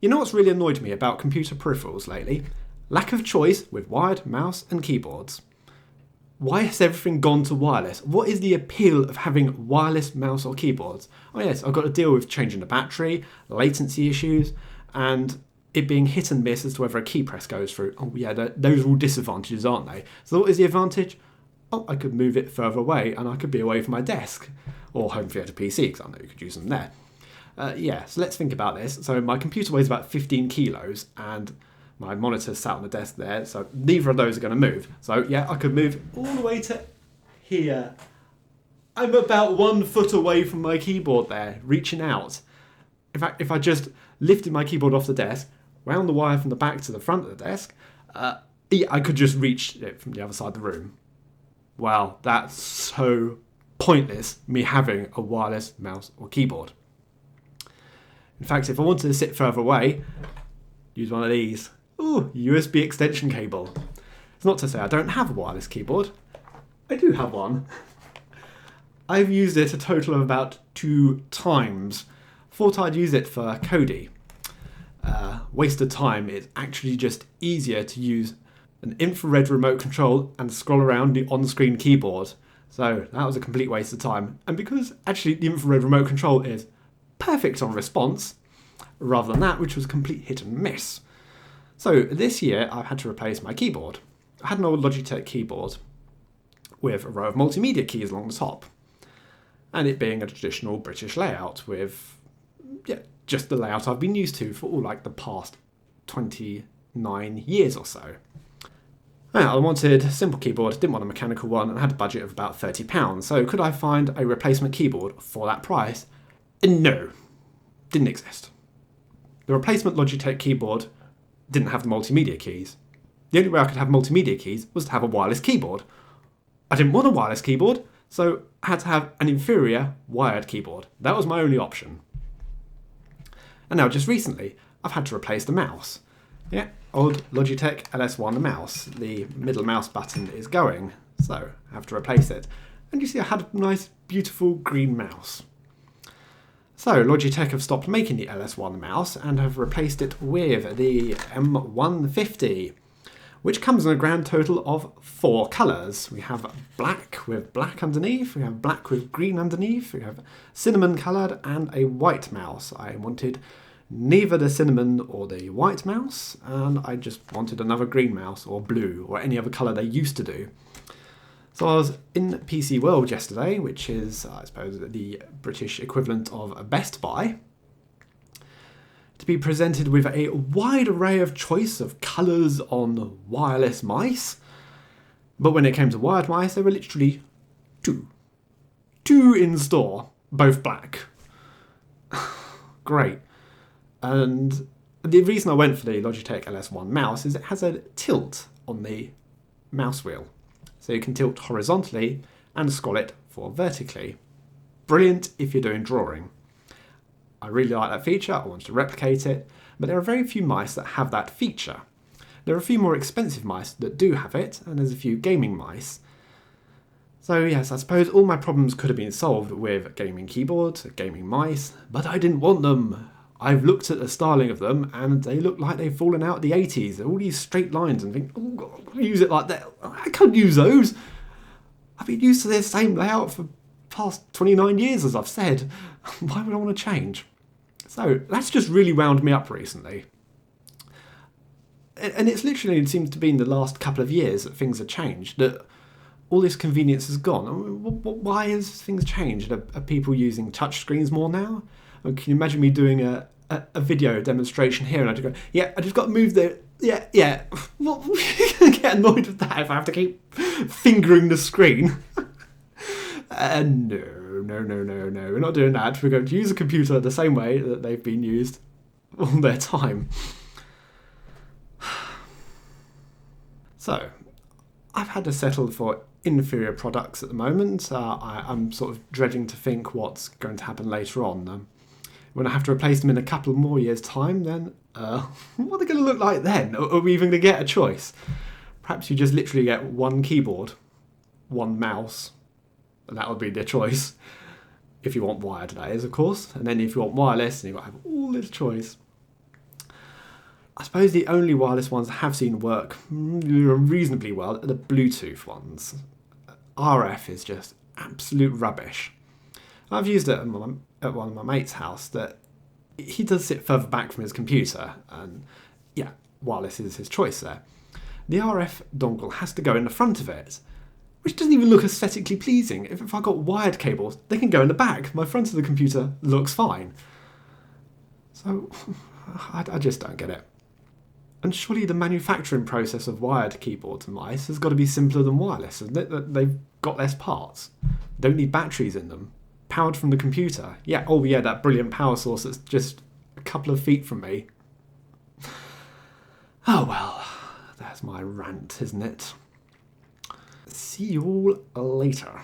You know what's really annoyed me about computer peripherals lately? Lack of choice with wired mouse and keyboards. Why has everything gone to wireless? What is the appeal of having wireless mouse or keyboards? Oh yes, I've got to deal with changing the battery, latency issues, and it being hit and miss as to whether a key press goes through. Oh yeah, those are all disadvantages, aren't they? So what is the advantage? Oh, I could move it further away and I could be away from my desk. Or home theatre PC, because I know you could use them there. So let's think about this. So my computer weighs about 15 kilos and my monitor's sat on the desk there, so neither of those are going to move. So yeah, I could move all the way to here. I'm about 1 foot away from my keyboard there, reaching out. In fact, if I just lifted my keyboard off the desk, round the wire from the back to the front of the desk, I could just reach it from the other side of the room. Wow, that's so pointless, me having a wireless mouse or keyboard. In fact, if I wanted to sit further away, use one of these. Ooh, USB extension cable. It's not to say I don't have a wireless keyboard. I do have one. I've used it a total of about 2 times. Thought I'd use it for Cody. Waste of time. It's actually just easier to use an infrared remote control and scroll around the on-screen keyboard. So that was a complete waste of time. And because actually the infrared remote control is perfect on response, rather than that, which was a complete hit and miss. So this year I've had to replace my keyboard. I had an old Logitech keyboard with a row of multimedia keys along the top, and it being a traditional British layout with just the layout I've been used to for the past 29 years or so. I wanted a simple keyboard, didn't want a mechanical one, and had a budget of about £30. So could I find a replacement keyboard for that price? No, didn't exist. The replacement Logitech keyboard didn't have the multimedia keys. The only way I could have multimedia keys was to have a wireless keyboard. I didn't want a wireless keyboard, so I had to have an inferior wired keyboard. That was my only option. And now just recently, I've had to replace the mouse. Yeah, old Logitech LS1 mouse. The middle mouse button is going, so I have to replace it. And you see I had a nice, beautiful green mouse. So Logitech have stopped making the LS1 mouse and have replaced it with the M150, which comes in a grand total of 4 colours. We have black with black underneath, we have black with green underneath, we have cinnamon coloured and a white mouse. I wanted neither the cinnamon or the white mouse, and I just wanted another green mouse or blue or any other colour they used to do. So I was in PC World yesterday, which is, I suppose, the British equivalent of Best Buy, to be presented with a wide array of choice of colours on wireless mice. But when it came to wired mice, there were literally 2. 2 in store, both black. Great. And the reason I went for the Logitech LS1 mouse is it has a tilt on the mouse wheel. So you can tilt horizontally and scroll it for vertically. Brilliant if you're doing drawing. I really like that feature, I wanted to replicate it, but there are very few mice that have that feature. There are a few more expensive mice that do have it, and there's a few gaming mice. So yes, I suppose all my problems could have been solved with a gaming keyboard, a gaming mice, but I didn't want them. I've looked at the styling of them and they look like they've fallen out of the 80s. They're all these straight lines and think, oh God, I'll use it like that. I can't use those. I've been used to their same layout for the past 29 years, as I've said. Why would I want to change? So that's just really wound me up recently. And it's literally, it seems to be in the last couple of years that things have changed, that all this convenience has gone. I mean, why has things changed? Are people using touch screens more now? Can you imagine me doing a video demonstration here and I just go, yeah, I just got to move the, yeah. Well, I get annoyed with that if I have to keep fingering the screen. No, we're not doing that. We're going to use a computer the same way that they've been used all their time. So, I've had to settle for inferior products at the moment. I'm sort of dreading to think what's going to happen later on. When I have to replace them in a couple more years' time, then what are they going to look like then? Are we even going to get a choice? Perhaps you just literally get one keyboard, one mouse, and that would be the choice. If you want wired, that is, of course. And then if you want wireless, then you've got to have all this choice. I suppose the only wireless ones I have seen work reasonably well are the Bluetooth ones. RF is just absolute rubbish. I've used it at one of my mate's house that he does sit further back from his computer, and yeah, wireless is his choice there. The RF dongle has to go in the front of it, which doesn't even look aesthetically pleasing. If I got wired cables, they can go in the back. My front of the computer looks fine. So I just don't get it. And surely the manufacturing process of wired keyboards and mice has got to be simpler than wireless, isn't it? That they've got less parts, don't need batteries in them, powered from the computer. Yeah, oh yeah, that brilliant power source that's just a couple of feet from me. Oh well, that's my rant, isn't it? See you all later.